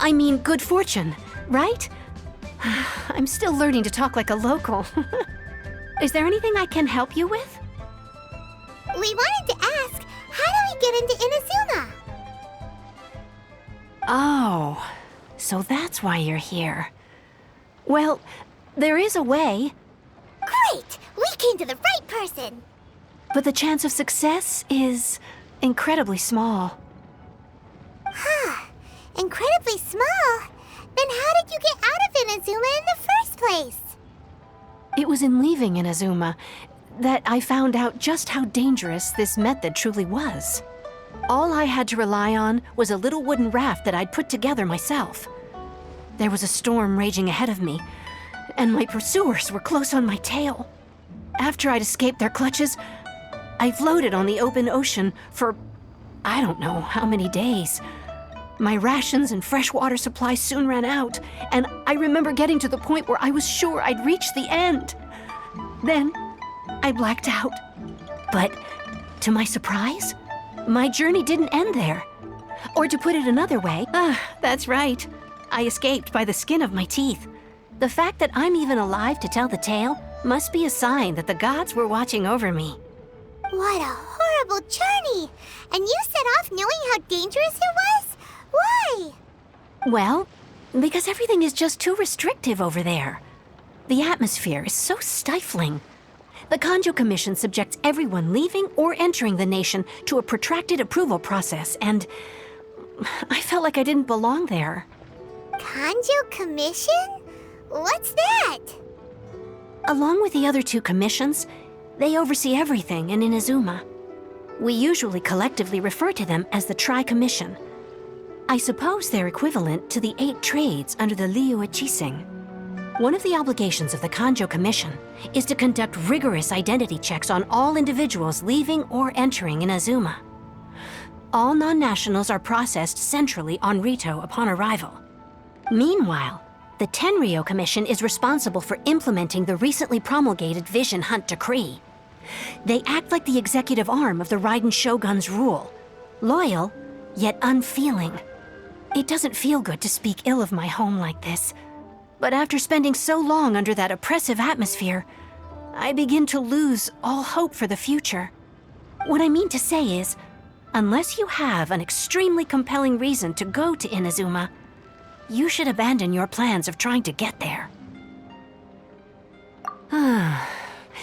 I mean good fortune, right? I'm still learning to talk like a local. Is there anything I can help you with? We wanted to ask, how do we get into Inazuma? Oh, so that's why you're here. Well, there is a way. Great! We came to the right person! But the chance of success is incredibly small. Huh. Incredibly small? Then how did you get out of Inazuma in the first place? It was in leaving Inazuma that I found out just how dangerous this method truly was. All I had to rely on was a little wooden raft that I'd put together myself. There was a storm raging ahead of me, and my pursuers were close on my tail. After I'd escaped their clutches, I floated on the open ocean for I don't know how many days. My rations and freshwater supply soon ran out, and I remember getting to the point where I was sure I'd reached the end. Then, I blacked out. But, to my surprise, my journey didn't end there. Or to put it another way, that's right. I escaped by the skin of my teeth. The fact that I'm even alive to tell the tale must be a sign that the gods were watching over me. What a horrible journey! And you set off knowing how dangerous it was? Why? Well, because everything is just too restrictive over there. The atmosphere is so stifling. The Kanjo Commission subjects everyone leaving or entering the nation to a protracted approval process, and I felt like I didn't belong there. Kanjo Commission? What's that? Along with the other two commissions, they oversee everything in Inazuma. We usually collectively refer to them as the Tri-Commission. I suppose they're equivalent to the 8 trades under the Liyue Chising. One of the obligations of the Kanjo Commission is to conduct rigorous identity checks on all individuals leaving or entering Inazuma. All non-nationals are processed centrally on Rito upon arrival. Meanwhile, the Tenryo Commission is responsible for implementing the recently promulgated Vision Hunt Decree. They act like the executive arm of the Raiden Shogun's rule, loyal, yet unfeeling. It doesn't feel good to speak ill of my home like this, but after spending so long under that oppressive atmosphere, I begin to lose all hope for the future. What I mean to say is, unless you have an extremely compelling reason to go to Inazuma, you should abandon your plans of trying to get there.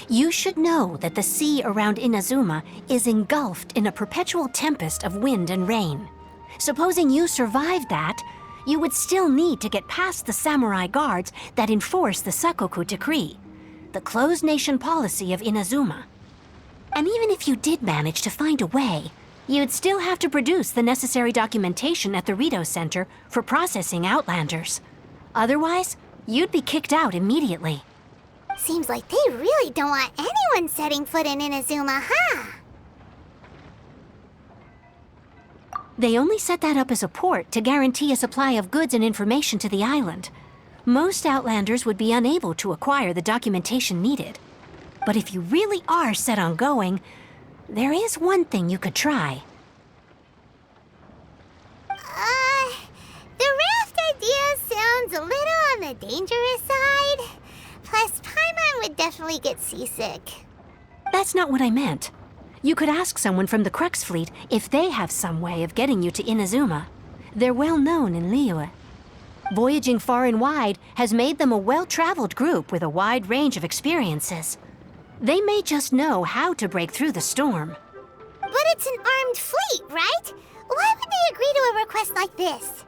You should know that the sea around Inazuma is engulfed in a perpetual tempest of wind and rain. Supposing you survived that, you would still need to get past the samurai guards that enforce the Sakoku Decree, the closed nation policy of Inazuma. And even if you did manage to find a way, you'd still have to produce the necessary documentation at the Rito Center for processing Outlanders. Otherwise, you'd be kicked out immediately. Seems like they really don't want anyone setting foot in Inazuma, huh? They only set that up as a port to guarantee a supply of goods and information to the island. Most Outlanders would be unable to acquire the documentation needed. But if you really are set on going, there is one thing you could try. The raft idea sounds a little on the dangerous side. Plus, Paimon would definitely get seasick. That's not what I meant. You could ask someone from the Crux Fleet if they have some way of getting you to Inazuma. They're well known in Liyue. Voyaging far and wide has made them a well-traveled group with a wide range of experiences. They may just know how to break through the storm. But it's an armed fleet, right? Why would they agree to a request like this?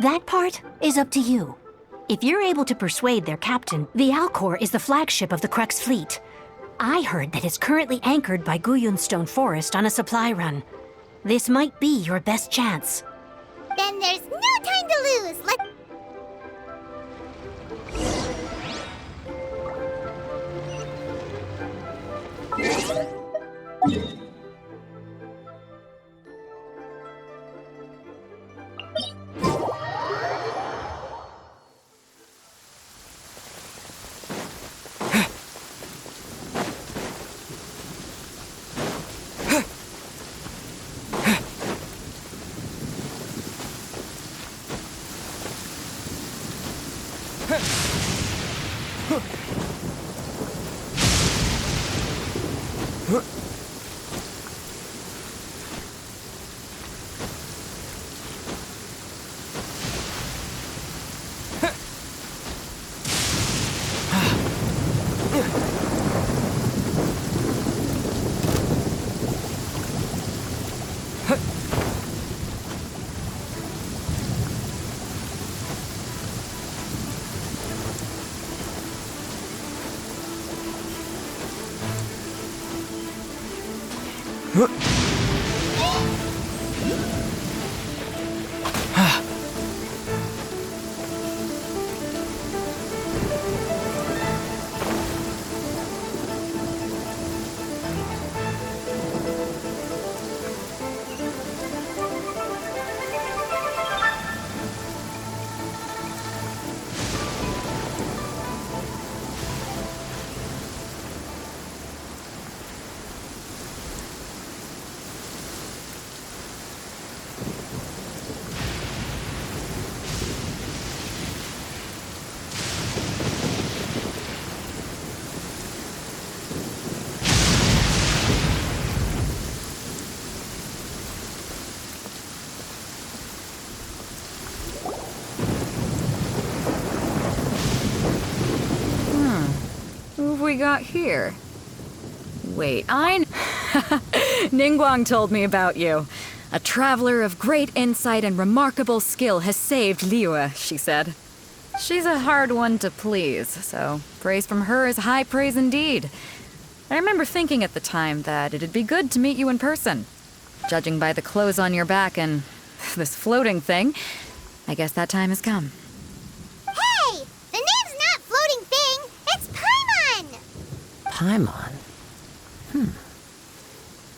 That part is up to you. If you're able to persuade their captain, the Alcor is the flagship of the Crux Fleet. I heard that it's currently anchored by Guyunstone Forest on a supply run. This might be your best chance. Then there's no time to lose. Who have we got here? Wait, Ningguang told me about you. A traveler of great insight and remarkable skill has saved Liyue, she said. She's a hard one to please, so praise from her is high praise indeed. I remember thinking at the time that it'd be good to meet you in person. Judging by the clothes on your back and this floating thing, I guess that time has come. Hey! The name's not Floating Thing! It's Paimon! Paimon?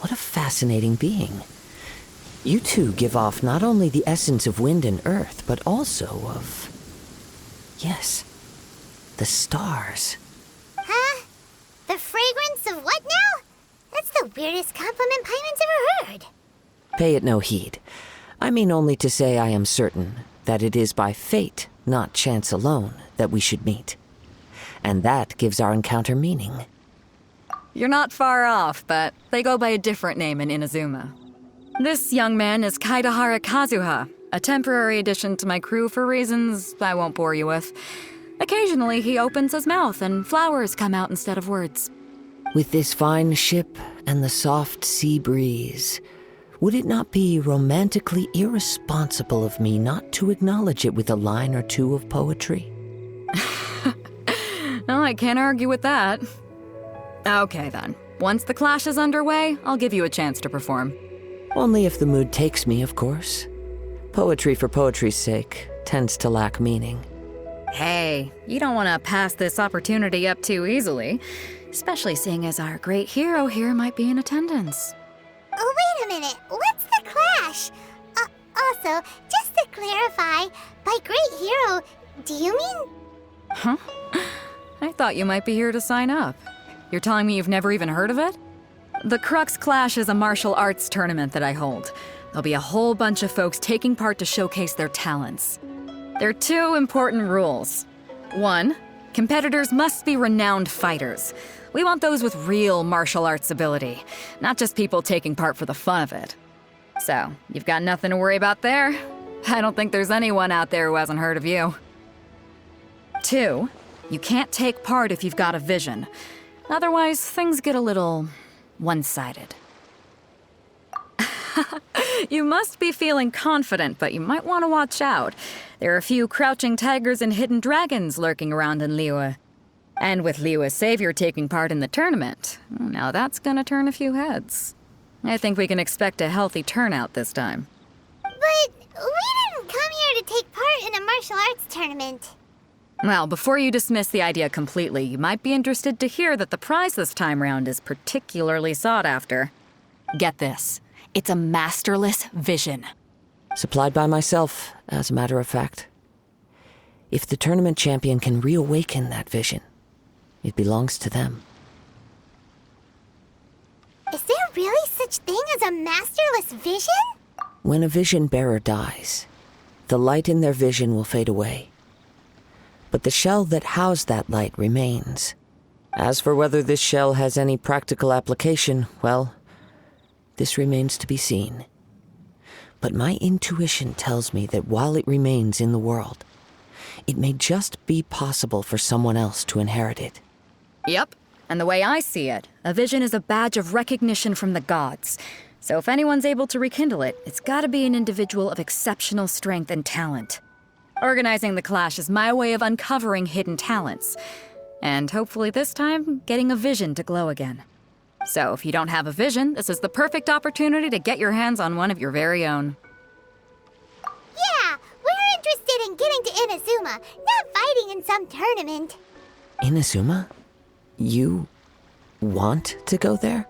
What a fascinating being. You two give off not only the essence of wind and earth, but also of... yes, the stars. Huh? The fragrance of what now? That's the weirdest compliment Paimon's ever heard. Pay it no heed. I mean only to say I am certain that it is by fate, not chance alone, that we should meet. And that gives our encounter meaning. You're not far off, but they go by a different name in Inazuma. This young man is Kaidahara Kazuha, a temporary addition to my crew for reasons I won't bore you with. Occasionally, he opens his mouth and flowers come out instead of words. With this fine ship and the soft sea breeze, would it not be romantically irresponsible of me not to acknowledge it with a line or two of poetry? No, I can't argue with that. Okay then. Once the clash is underway, I'll give you a chance to perform. Only if the mood takes me, of course. Poetry for poetry's sake tends to lack meaning. Hey, you don't want to pass this opportunity up too easily, especially seeing as our great hero here might be in attendance. Oh, wait a minute. What's the clash? Also, just to clarify, by great hero, do you mean... Huh? I thought you might be here to sign up. You're telling me you've never even heard of it? The Crux Clash is a martial arts tournament that I hold. There'll be a whole bunch of folks taking part to showcase their talents. There are two important rules. 1, competitors must be renowned fighters. We want those with real martial arts ability, not just people taking part for the fun of it. So, you've got nothing to worry about there. I don't think there's anyone out there who hasn't heard of you. 2, you can't take part if you've got a vision. Otherwise, things get a little one-sided. You must be feeling confident, but you might want to watch out. There are a few crouching tigers and hidden dragons lurking around in Liyue. And with Liyue's savior taking part in the tournament, now that's gonna turn a few heads. I think we can expect a healthy turnout this time. But we didn't come here to take part in a martial arts tournament. Well, before you dismiss the idea completely, you might be interested to hear that the prize this time round is particularly sought after. Get this. It's a masterless vision. Supplied by myself, as a matter of fact. If the tournament champion can reawaken that vision, it belongs to them. Is there really such thing as a masterless vision? When a vision bearer dies, the light in their vision will fade away. but the shell that housed that light remains. As for whether this shell has any practical application, well, this remains to be seen. But my intuition tells me that while it remains in the world, it may just be possible for someone else to inherit it. Yep. And the way I see it, a vision is a badge of recognition from the gods. So if anyone's able to rekindle it, it's gotta be an individual of exceptional strength and talent. Organizing the clash is my way of uncovering hidden talents. And hopefully this time, getting a vision to glow again. So if you don't have a vision, this is the perfect opportunity to get your hands on one of your very own. Yeah, we're interested in getting to Inazuma, not fighting in some tournament. Inazuma? You want to go there?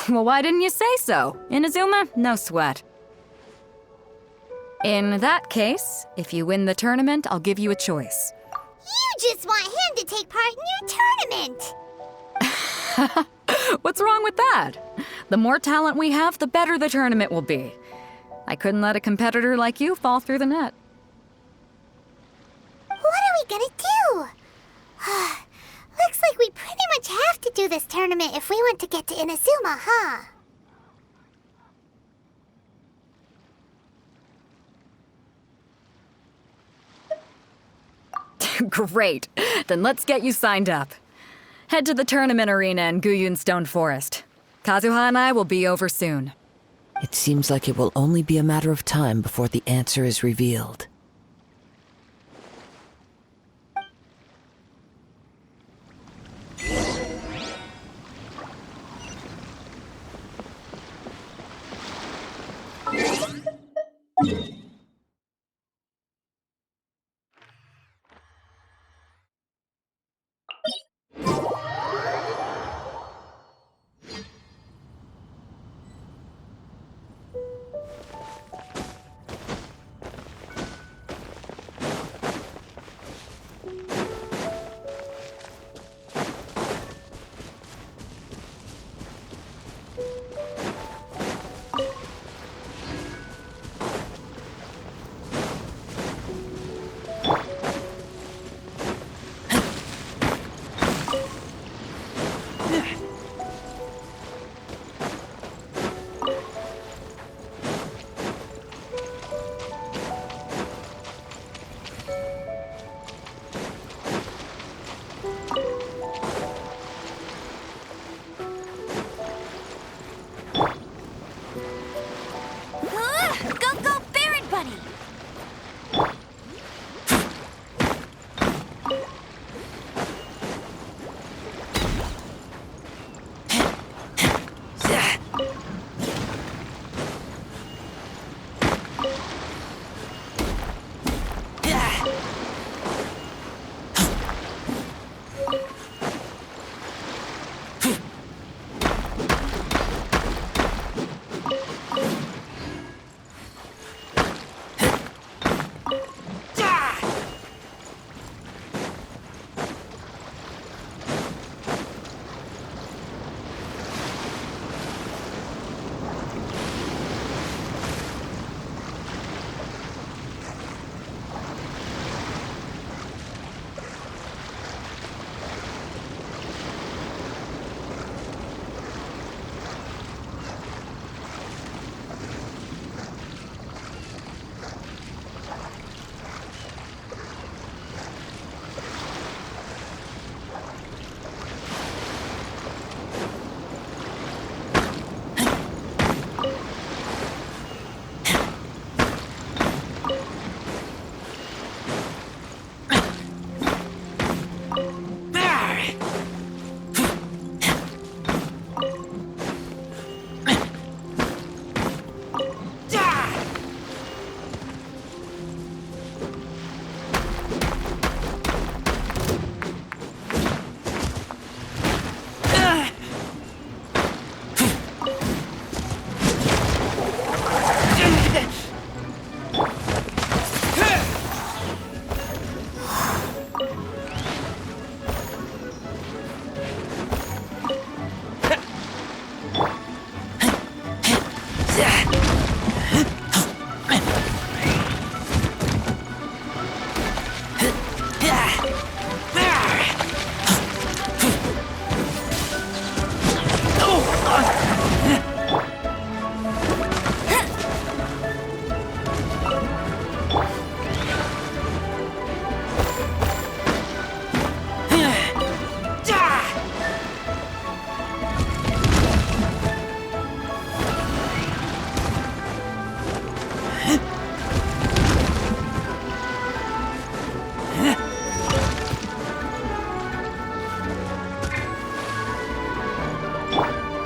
Well, why didn't you say so? Inazuma, no sweat. In that case, if you win the tournament, I'll give you a choice. You just want him to take part in your tournament. What's wrong with that? The more talent we have, the better the tournament will be. I couldn't let a competitor like you fall through the net. What are we gonna do? Looks like we pretty much have to do this tournament if we want to get to Inazuma, huh? Great. Then let's get you signed up. Head to the tournament arena in Guyun Stone Forest. Kazuha and I will be over soon. It seems like it will only be a matter of time before the answer is revealed.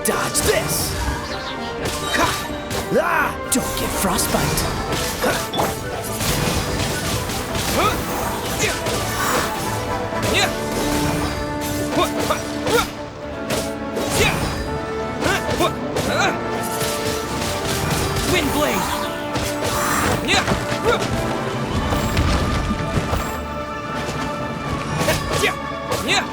Dodge this! Ha! Ah! Don't get frostbite! Ha! Huh? Yeah! Yeah! What? Yeah! What? Wind blade! Yeah! Yeah! Yeah!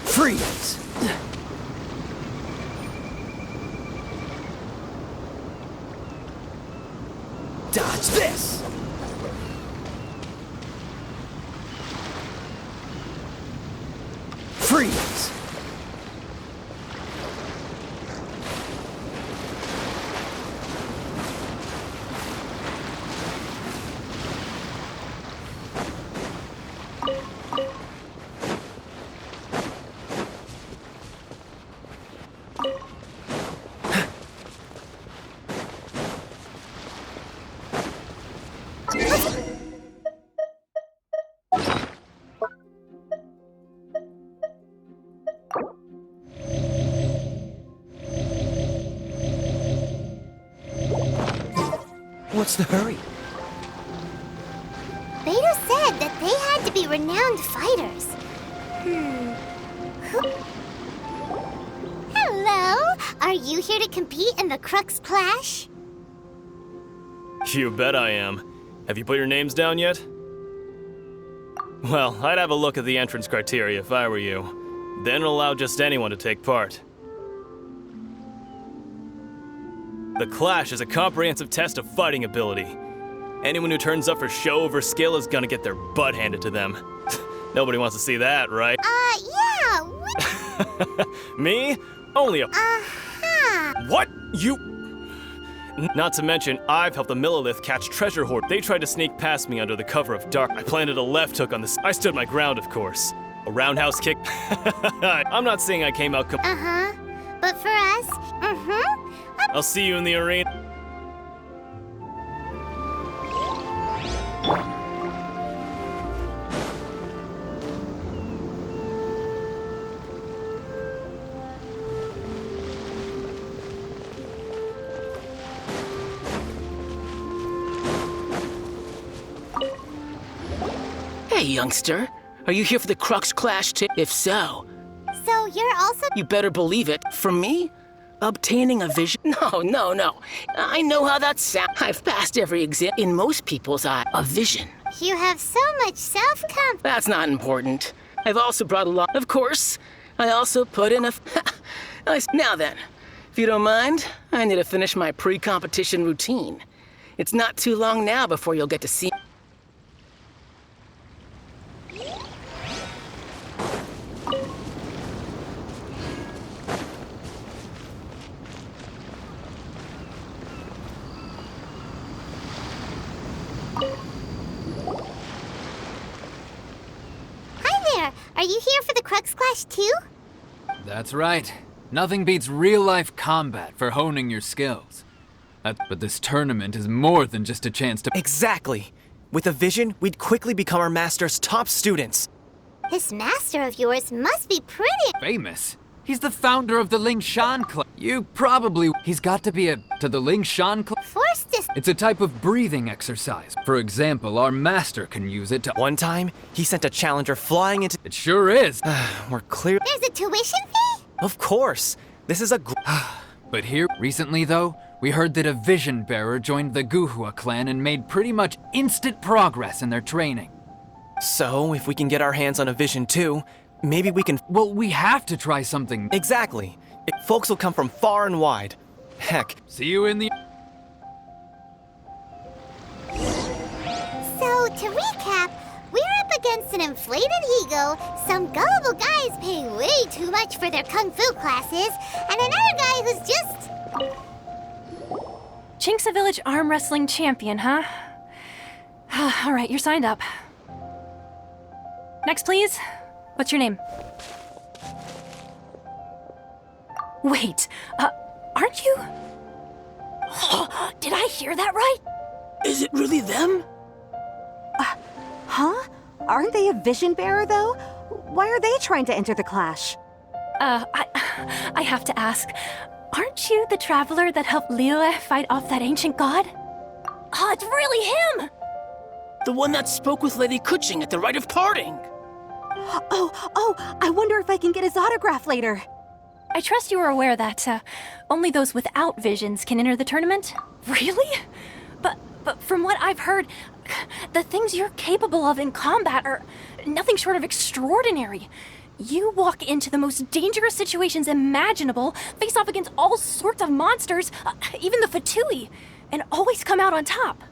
Freeze! Dodge this! Freeze! What's the hurry? Beta said that they had to be renowned fighters. Hello? Are you here to compete in the Crux Clash? You bet I am. Have you put your names down yet? Well, I'd have a look at the entrance criteria if I were you. Then allow just anyone to take part. The Clash is a comprehensive test of fighting ability. Anyone who turns up for show over skill is gonna get their butt handed to them. Nobody wants to see that, right? Yeah. Me? Only a... Uh-huh. What? You... Not to mention, I've helped the Millilith catch treasure hoard. They tried to sneak past me under the cover of dark. I planted a left hook on this. I stood my ground, of course. A roundhouse kick. I'm not saying I came out Uh-huh. But for us, I'll see you in the arena. Hey, youngster. Are you here for the Crux Clash too? If so, so you're also... you better believe it. For me? Obtaining a vision? No. I know how that sounds. I've passed every exam. In most people's eye, a vision. You have so much self-confidence. That's not important. I've also brought along... Of course, I also put in a... Now then, if you don't mind, I need to finish my pre-competition routine. It's not too long now before you'll get to see... Are you here for the Crux Clash too? That's right. Nothing beats real-life combat for honing your skills. But this tournament is more than just a chance to... Exactly. With a vision, we'd quickly become our master's top students. This master of yours must be pretty... Famous? He's the founder of the Ling Shan Club. You probably... He's got to be to the Ling Shan Club? Forced to... It's a type of breathing exercise. For example, our master can use it to... One time, he sent a challenger flying into... It sure is. We're clear... There's a tuition fee? Of course. This is a... But here, recently though, we heard that a vision bearer joined the Guhua clan and made pretty much instant progress in their training. So, if we can get our hands on a vision too, maybe we can... Well, we have to try something. Exactly. Folks will come from far and wide. Heck. See you in the... So, to recap, we're up against an inflated ego, some gullible guys paying way too much for their kung fu classes, and another guy who's just... Chink's a village arm wrestling champion, huh? All right, you're signed up. Next, please. What's your name? Wait, aren't you? Did I hear that right? Is it really them? Huh? Aren't they a vision bearer, though? Why are they trying to enter the clash? I have to ask, aren't you the traveler that helped Liyue fight off that ancient god? Oh, it's really him! The one that spoke with Lady Kuching at the rite of parting. Oh, I wonder if I can get his autograph later. I trust you are aware that, only those without visions can enter the tournament? Really? But from what I've heard, the things you're capable of in combat are nothing short of extraordinary. You walk into the most dangerous situations imaginable, face off against all sorts of monsters, even the Fatui, and always come out on top.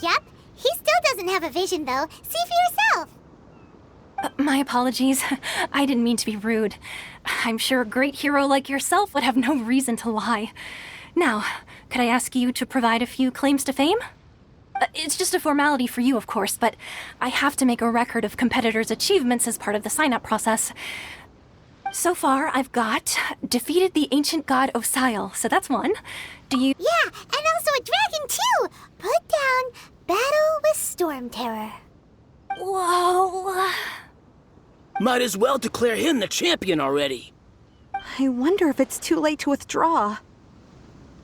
Yep, he still doesn't have a vision though. See for yourself. My apologies. I didn't mean to be rude. I'm sure a great hero like yourself would have no reason to lie. Now, could I ask you to provide a few claims to fame? It's just a formality for you, of course, but I have to make a record of competitors' achievements as part of the sign-up process. So far, I've got defeated the ancient god Osail, so that's one. Do you— Yeah, and also a dragon too! Put down Battle with Storm Terror. Whoa. Might as well declare him the champion already. I wonder if it's too late to withdraw.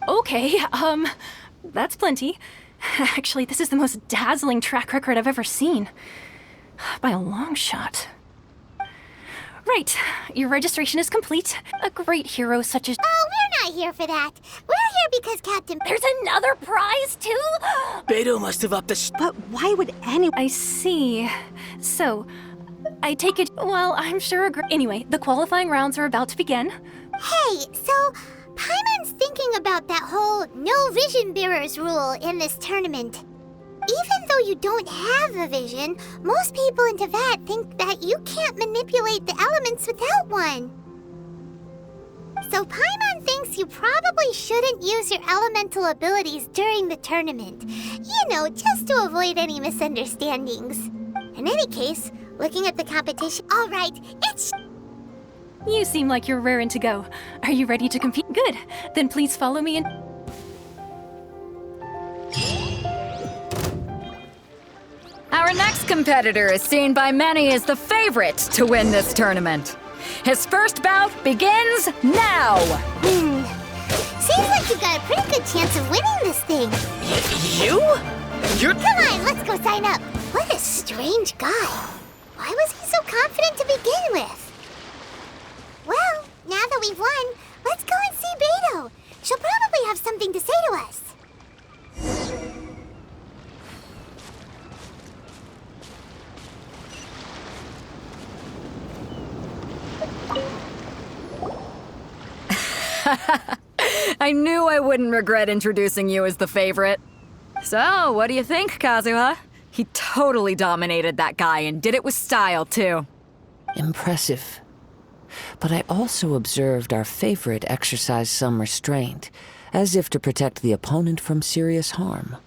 Okay, that's plenty. Actually, this is the most dazzling track record I've ever seen. By a long shot. Right, your registration is complete. A great hero such as— Oh, we're not here for that. We're here because Captain— There's another prize, too? Beto must have upped the But why would anyone— I see. So, I take it— Well, I'm sure Anyway, the qualifying rounds are about to begin. Hey, so Paimon's thinking about that whole no vision bearers rule in this tournament. Even though you don't have a vision, most people in Teyvat think that you can't manipulate the elements without one. So Paimon thinks you probably shouldn't use your elemental abilities during the tournament. You know, just to avoid any misunderstandings. In any case, looking at the competition— Alright, it's— You seem like you're raring to go. Are you ready to compete? Good. Then please follow me in. Our next competitor is seen by many as the favorite to win this tournament. His first bout begins now! Seems like you've got a pretty good chance of winning this thing. You? You're— Come on, let's go sign up. What a strange guy. Why was he so confident to begin with? Well, now that we've won, let's go and see Beto. She'll probably have something to say to us. I knew I wouldn't regret introducing you as the favorite. So, what do you think, Kazuha? He totally dominated that guy and did it with style, too. Impressive. But I also observed our favorite exercise some restraint, as if to protect the opponent from serious harm.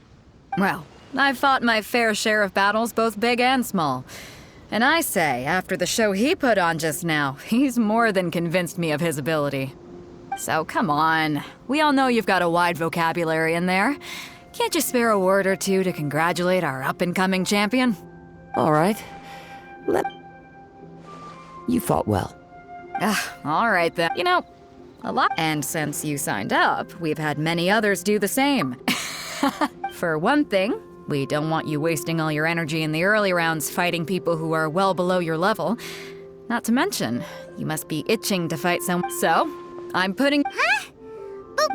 Well, I've fought my fair share of battles, both big and small. And I say, after the show he put on just now, he's more than convinced me of his ability. So come on, we all know you've got a wide vocabulary in there. Can't you spare a word or two to congratulate our up-and-coming champion? All right. You fought well. All right then. You know, a lot. And since you signed up, we've had many others do the same. For one thing, we don't want you wasting all your energy in the early rounds fighting people who are well below your level. Not to mention, you must be itching to fight someone. So, I'm putting—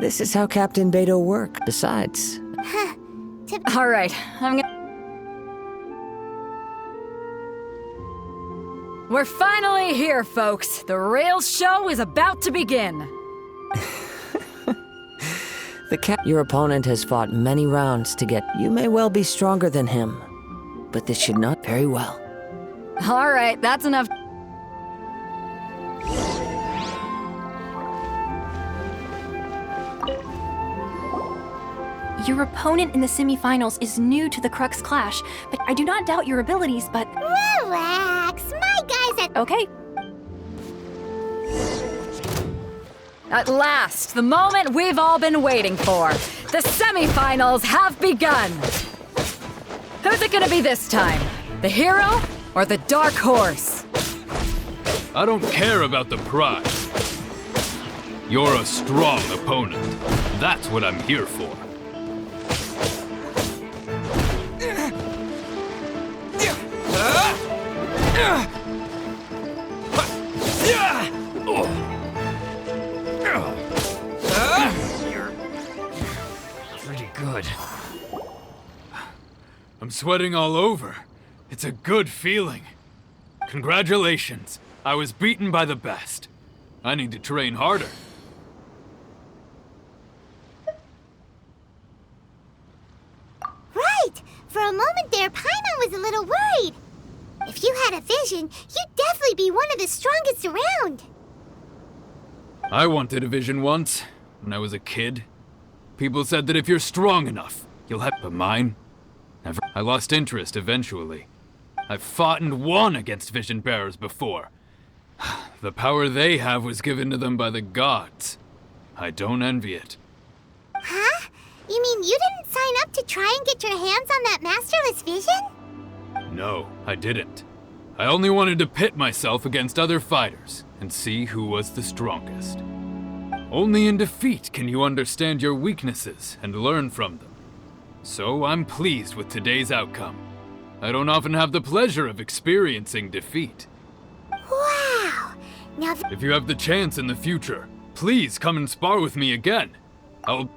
This is how Captain Beto works. Besides, All right, I'm gonna— We're finally here, folks. The real show is about to begin. your opponent has fought many rounds to get. You may well be stronger than him, but this should not— Very well. All right, that's enough. Your opponent in the semifinals is new to the Crux Clash, but I do not doubt your abilities, but— Relax, my guys at— Okay. At last, the moment we've all been waiting for. The semifinals have begun. Who's it gonna be this time? The hero or the dark horse? I don't care about the prize. You're a strong opponent. That's what I'm here for. You're pretty good. I'm sweating all over. It's a good feeling. Congratulations. I was beaten by the best. I need to train harder. Right! For a moment there, Paimon was a little worried. If you had a vision, you'd definitely be one of the strongest around. I wanted a vision once, when I was a kid. People said that if you're strong enough, you'll have... But mine? Never. I lost interest eventually. I've fought and won against vision bearers before. The power they have was given to them by the gods. I don't envy it. Huh? You mean you didn't sign up to try and get your hands on that masterless vision? No, I didn't. I only wanted to pit myself against other fighters and see who was the strongest. Only in defeat can you understand your weaknesses and learn from them. So I'm pleased with today's outcome. I don't often have the pleasure of experiencing defeat. Wow! Now If you have the chance in the future, please come and spar with me again. I'll...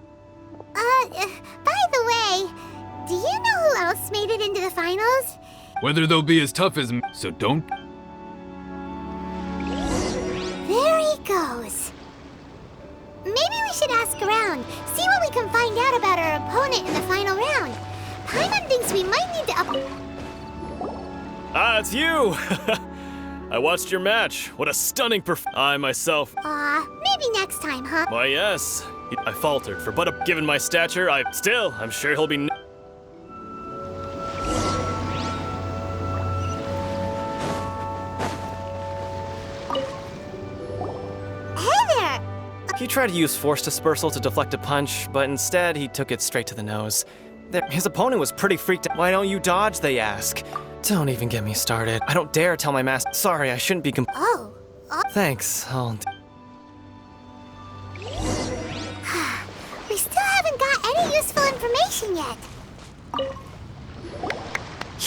by the way, do you know who else made it into the finals? Whether they'll be as tough as me, so don't... There he goes. Maybe we should ask around, see what we can find out about our opponent in the final round. Paimon thinks we might need to Ah, it's you! I watched your match. What a stunning I myself... maybe next time, huh? Why, yes. I faltered, given my stature, I'm sure he'll be... Hey there! He tried to use force dispersal to deflect a punch, but instead he took it straight to the nose. His opponent was pretty freaked out. Why don't you dodge, they ask. Don't even get me started. I don't dare tell my master. Sorry, I shouldn't be Oh. Thanks, We still haven't got any useful information yet.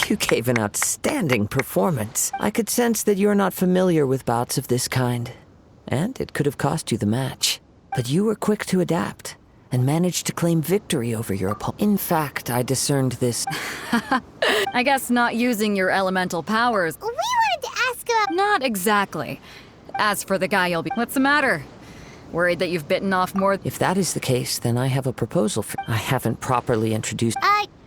You gave an outstanding performance. I could sense that you're not familiar with bouts of this kind, and it could have cost you the match. But you were quick to adapt and managed to claim victory over your opponent. In fact, I discerned this. I guess not using your elemental powers. We wanted to ask about... Not exactly. As for the guy you'll be... What's the matter? Worried that you've bitten off more... If that is the case, then I have a proposal for... I haven't properly introduced...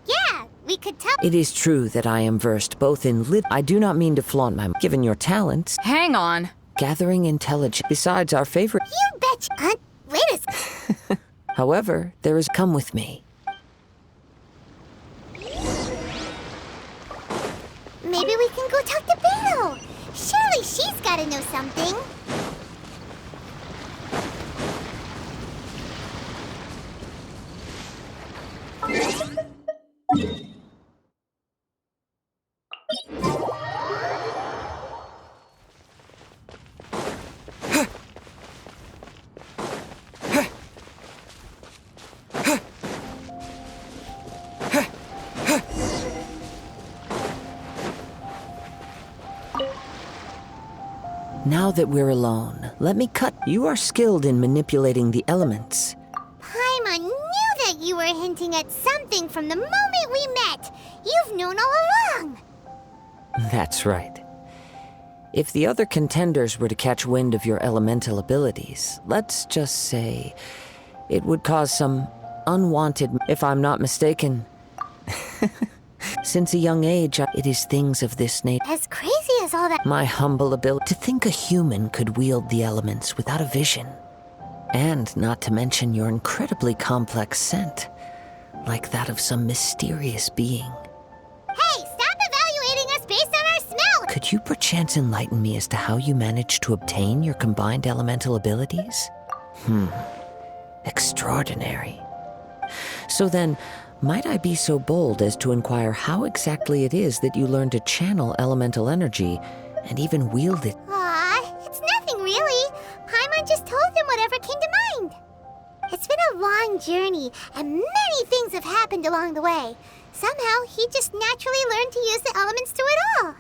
Yeah, we could tell... It is true that I am versed both in I do not mean to flaunt my... Given your talents... Hang on. Gathering intelligence. Besides our favorite... You betcha... wait a second. However, there is... Come with me. Maybe we can go talk to Beto. Surely she's gotta know something. Now that we're alone, let me cut. You are skilled in manipulating the elements. Paimon knew that you were hinting at something from the moment we met. You've known all along. That's right. If the other contenders were to catch wind of your elemental abilities, let's just say it would cause some unwanted, if I'm not mistaken. Since a young age, it is things of this nature. As crazy as all that... My humble ability to think a human could wield the elements without a vision. And not to mention your incredibly complex scent, like that of some mysterious being. Hey, stop evaluating us based on our smell! Could you perchance enlighten me as to how you managed to obtain your combined elemental abilities? Extraordinary. So then, might I be so bold as to inquire how exactly it is that you learn to channel elemental energy and even wield it? Aw, it's nothing really. Paimon just told him whatever came to mind. It's been a long journey, and many things have happened along the way. Somehow, he just naturally learned to use the elements through it all.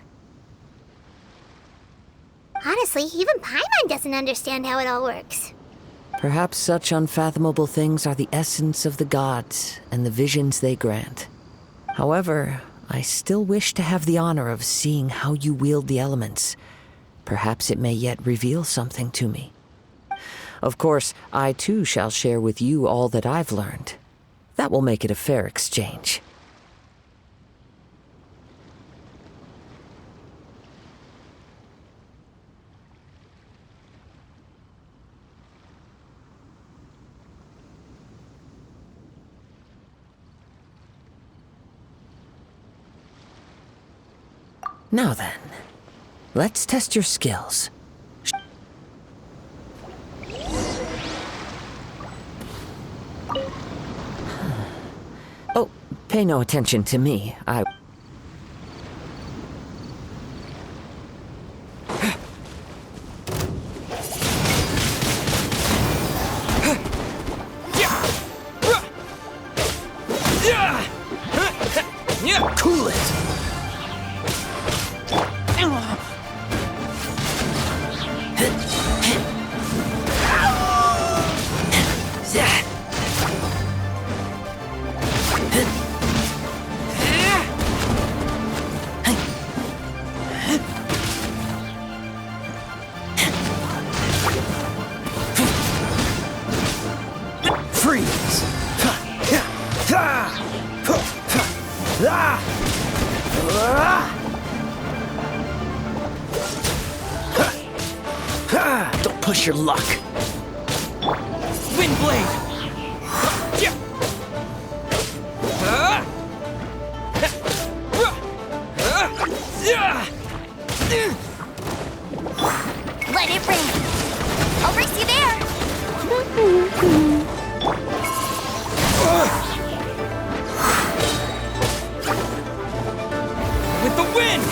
Honestly, even Paimon doesn't understand how it all works. Perhaps such unfathomable things are the essence of the gods and the visions they grant. However, I still wish to have the honor of seeing how you wield the elements. Perhaps it may yet reveal something to me. Of course, I too shall share with you all that I've learned. That will make it a fair exchange. Now then, let's test your skills. Oh, pay no attention to me. Cool it! Freeze! Don't push your luck. Wind blade! Let it rain. I'll race you there. With the wind!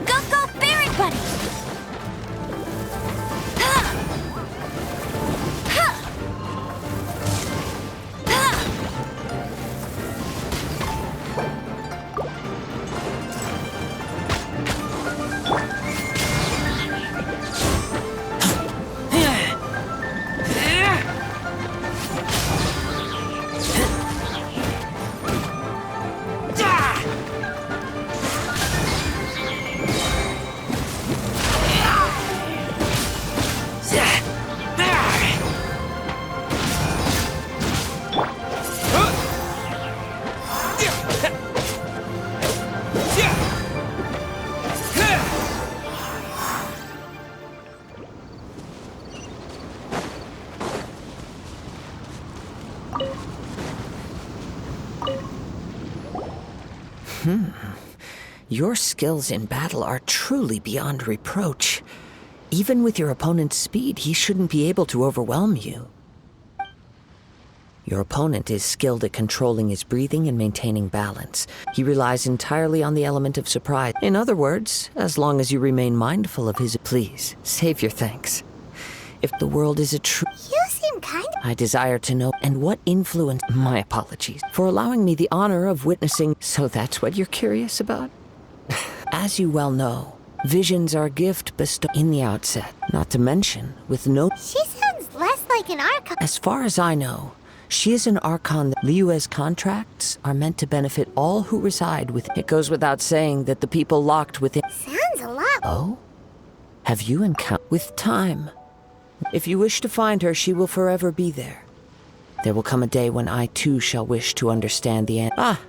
Go, Barry Buddy! Your skills in battle are truly beyond reproach. Even with your opponent's speed, he shouldn't be able to overwhelm you. Your opponent is skilled at controlling his breathing and maintaining balance. He relies entirely on the element of surprise. In other words, as long as you remain mindful of his... Please, save your thanks. If the world is a true... You seem kind of... I desire to know, and what influence... My apologies for allowing me the honor of witnessing... So that's what you're curious about? As you well know, visions are a gift bestowed in the outset. Not to mention, with no... She sounds less like an Archon. As far as I know, she is an Archon. Liyue's contracts are meant to benefit all who reside with... It goes without saying that the people locked within... Sounds a lot... Oh? Have you encountered... With time. If you wish to find her, she will forever be there. There will come a day when I too shall wish to understand the end. Ah,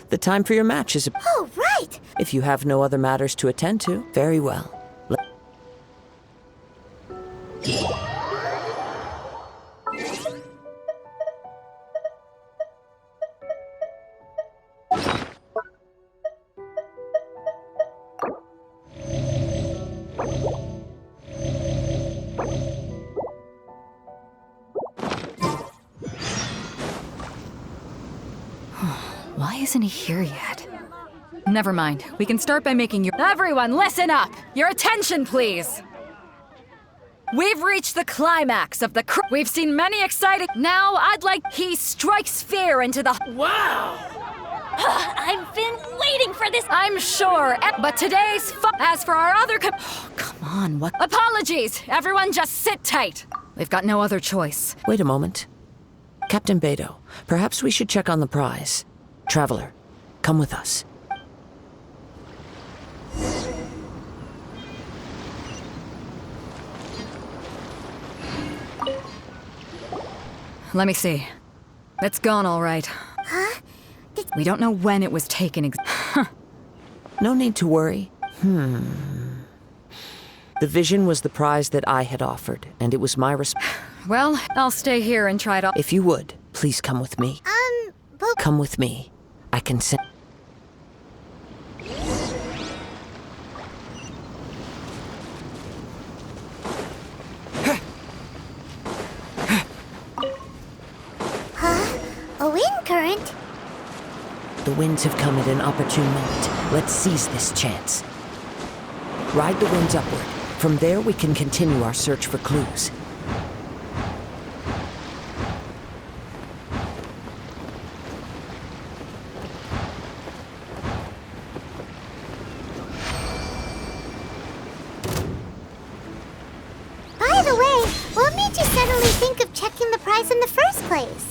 the time for your match is... Oh, right! right. If you have no other matters to attend to, very well. Why isn't he here yet? Never mind. We can start by making your— Everyone, listen up! Your attention, please! We've reached the climax of the We've seen many exciting— Now, I'd like— He strikes fear into the— Wow! I've been waiting for this. I'm sure, but today's As for our other come on, what— Apologies! Everyone just sit tight! We've got no other choice. Wait a moment. Captain Beto, perhaps we should check on the prize. Traveler, come with us. Let me see. It's gone all right. Huh? We don't know when it was taken No need to worry. The vision was the prize that I had offered, and it was my Well, I'll stay here and try to— If you would, please come with me. But Come with me. I can send— a wind current? The winds have come at an opportune moment. Let's seize this chance. Ride the winds upward. From there, we can continue our search for clues. By the way, what made you suddenly think of checking the prize in the first place?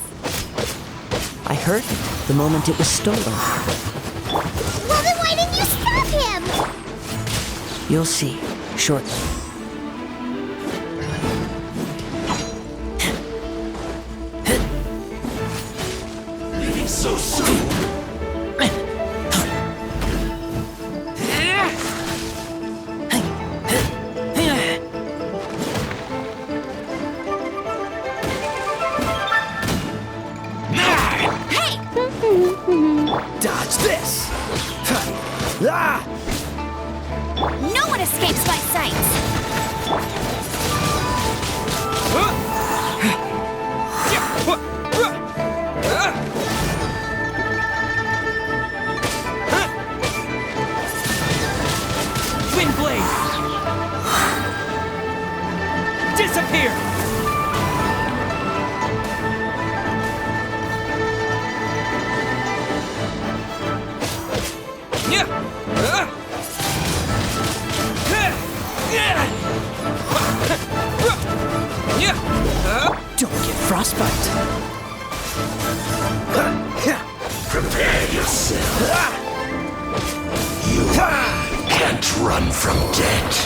I heard it the moment it was stolen. Well, then why didn't you stop him? You'll see shortly. Leaving so soon. Dodge this! No one escapes my sights. Wind blade! Disappear! Don't get frostbite. Prepare yourself. You can't run from death.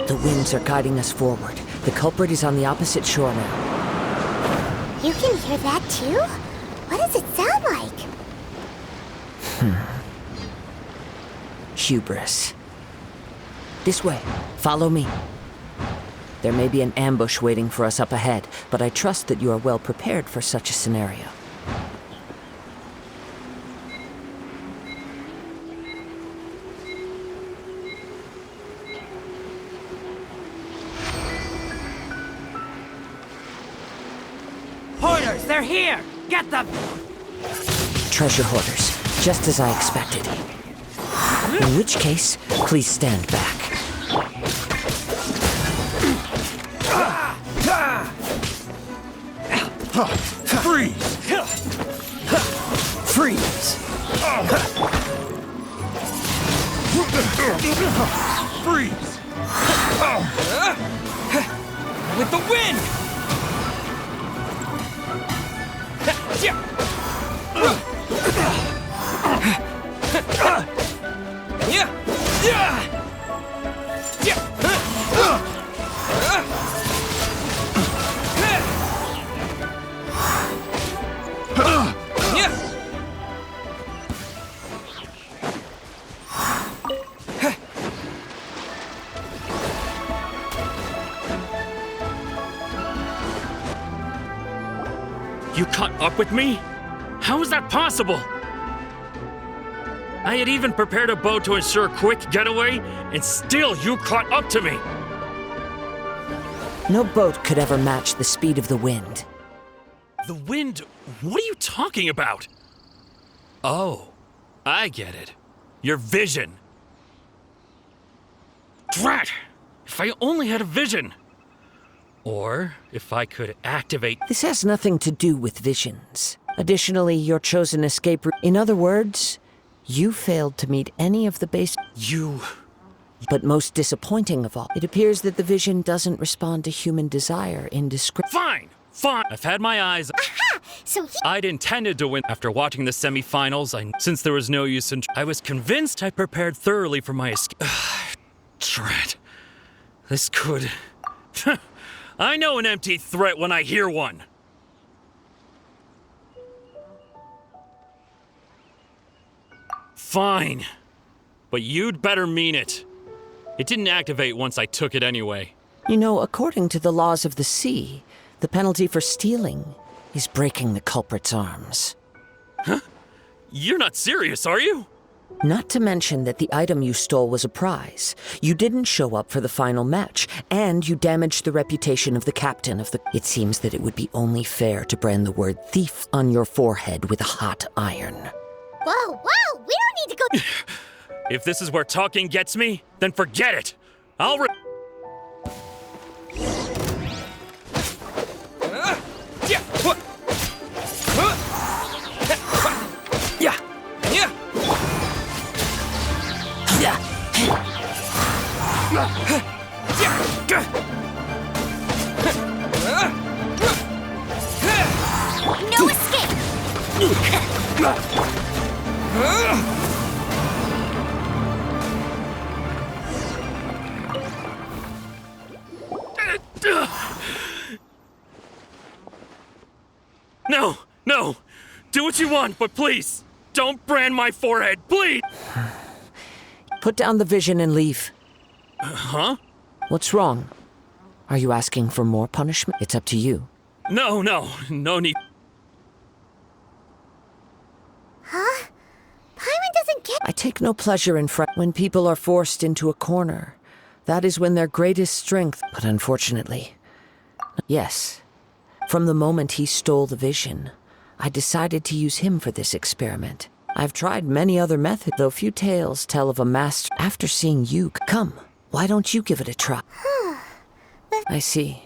The winds are guiding us forward. The culprit is on the opposite shore now. You can hear that too? What does it sound like? Hubris. This way. Follow me. There may be an ambush waiting for us up ahead, but I trust that you are well prepared for such a scenario. Hoarders, they're here! Get them! Treasure hoarders, just as I expected. In which case, please stand back. Freeze! Freeze! Freeze! With the wind! You caught up with me? How is that possible? I had even prepared a boat to ensure a quick getaway, and still you caught up to me! No boat could ever match the speed of the wind. The wind? What are you talking about? Oh, I get it. Your vision. Drat! If I only had a vision! Or if I could activate... This has nothing to do with visions. Additionally, your chosen escape route... In other words, you failed to meet any of the base... You... But most disappointing of all, it appears that the vision doesn't respond to human desire in discretion. Fine! Fine! I've had my eyes... Aha! So I'd intended to win. After watching the semifinals, since there was no use in... I was convinced I prepared thoroughly for my escape... Drat. This could... I know an empty threat when I hear one. Fine. But you'd better mean it. It didn't activate once I took it anyway. You know, according to the laws of the sea, the penalty for stealing is breaking the culprit's arms. Huh? You're not serious, are you? Not to mention that the item you stole was a prize. You didn't show up for the final match, and you damaged the reputation of the captain of the... It seems that it would be only fair to brand the word thief on your forehead with a hot iron. Whoa, whoa! We don't need to go... If this is where talking gets me, then forget it! I'll No escape! No! No! Do what you want, but please, don't brand my forehead, please! Put down the vision and leave. Huh? What's wrong? Are you asking for more punishment? It's up to you. No need. Huh? Paimon doesn't get... I take no pleasure in when people are forced into a corner. That is when their greatest strength... But unfortunately... Yes. From the moment he stole the vision, I decided to use him for this experiment. I've tried many other methods, though few tales tell of a master. After seeing you... Come, why don't you give it a try? I see.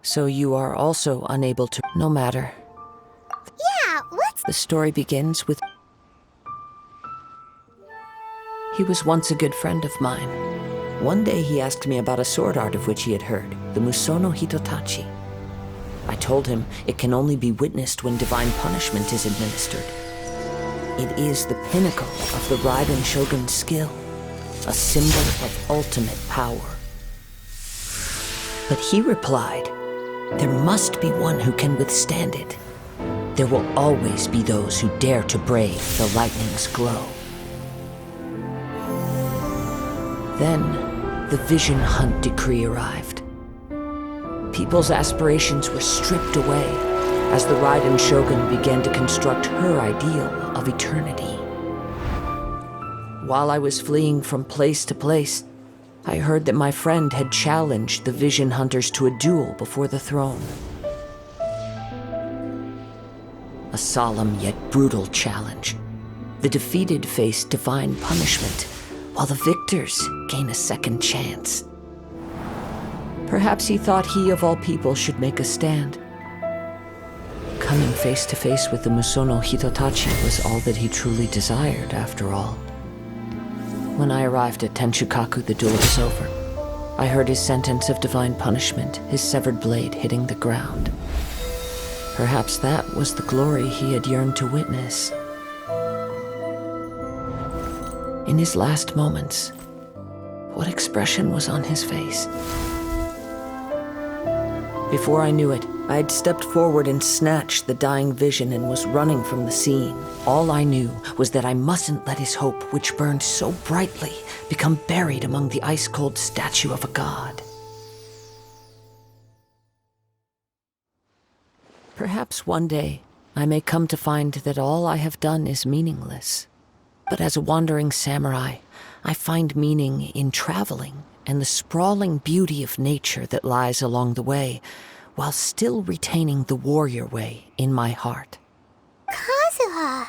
So you are also unable to... No matter. Yeah, what's... The story begins with... He was once a good friend of mine. One day he asked me about a sword art of which he had heard, the Musono Hitotachi. I told him it can only be witnessed when divine punishment is administered. It is the pinnacle of the Raiden Shogun's skill, a symbol of ultimate power. But he replied, there must be one who can withstand it. There will always be those who dare to brave the lightning's glow. Then, the Vision Hunt decree arrived. People's aspirations were stripped away as the Raiden Shogun began to construct her ideal of eternity. While I was fleeing from place to place, I heard that my friend had challenged the Vision Hunters to a duel before the throne. A solemn yet brutal challenge. The defeated face divine punishment, while the victors gain a second chance. Perhaps he thought he of all people should make a stand. Coming face to face with the Musono Hitotachi was all that he truly desired, after all. When I arrived at Tenshukaku, the duel was over. I heard his sentence of divine punishment, his severed blade hitting the ground. Perhaps that was the glory he had yearned to witness. In his last moments, what expression was on his face? Before I knew it, I had stepped forward and snatched the dying vision and was running from the scene. All I knew was that I mustn't let his hope, which burned so brightly, become buried among the ice-cold statue of a god. Perhaps one day I may come to find that all I have done is meaningless. But as a wandering samurai, I find meaning in traveling and the sprawling beauty of nature that lies along the way, while still retaining the warrior way in my heart. Kazuha.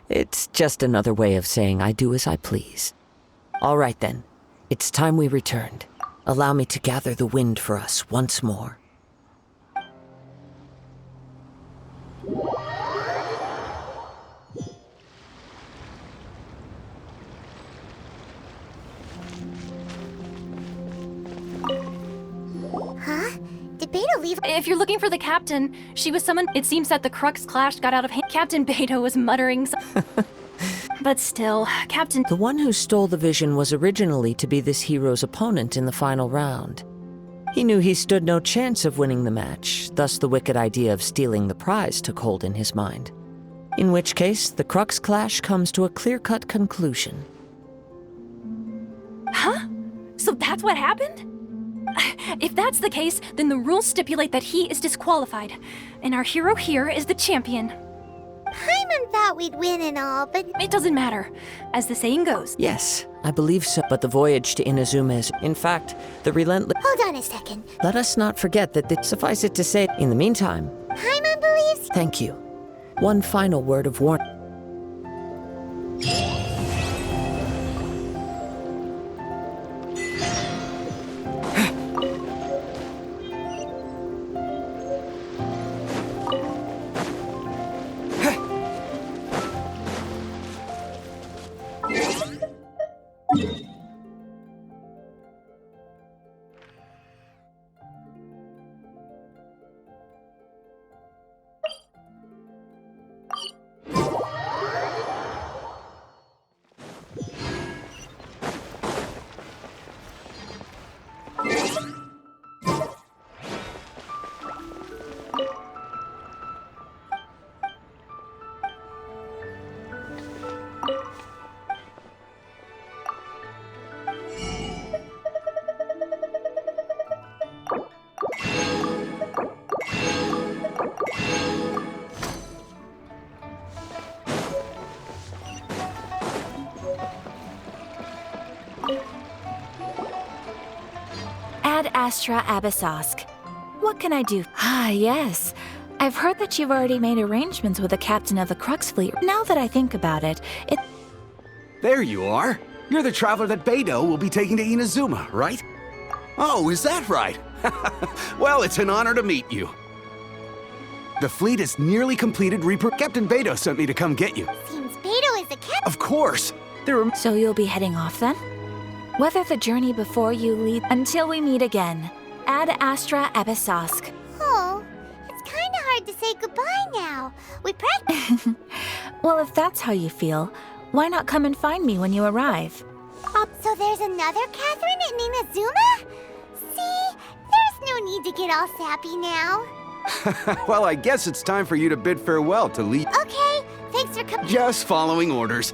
It's just another way of saying I do as I please. All right then, it's time we returned. Allow me to gather the wind for us once more. Huh? Did Beto leave? If you're looking for the captain, she was summoned. It seems that the Crux clash got out of hand. Captain Beto was muttering But still, Captain... The one who stole the vision was originally to be this hero's opponent in the final round. He knew he stood no chance of winning the match, thus the wicked idea of stealing the prize took hold in his mind. In which case, the Crux clash comes to a clear-cut conclusion. Huh? So that's what happened? If that's the case, then the rules stipulate that he is disqualified, and our hero here is the champion. Paimon thought we'd win and all, but... It doesn't matter. As the saying goes... Yes, I believe so, but the voyage to Inazuma is, in fact, the relentless... Hold on a second. Let us not forget that suffice it to say, in the meantime... Paimon believes... Thank you. One final word of warning. Ad Astra Abyssosk. What can I do? Ah, yes. I've heard that you've already made arrangements with the captain of the Crux fleet. Now that I think about it, There you are. You're the traveler that Beto will be taking to Inazuma, right? Oh, is that right? Well, it's an honor to meet you. The fleet is nearly completed. Captain Beto sent me to come get you. Seems Beto is the captain. Of course. So you'll be heading off then? Weather the journey before you leave until we meet again. Ad Astra Abyssosk. Oh, it's kind of hard to say goodbye now. We practiced. Well, if that's how you feel, why not come and find me when you arrive? So there's another Catherine in Inazuma? See, there's no need to get all sappy now. Well, I guess it's time for you to bid farewell to Lee. Okay, thanks for coming. Just following orders.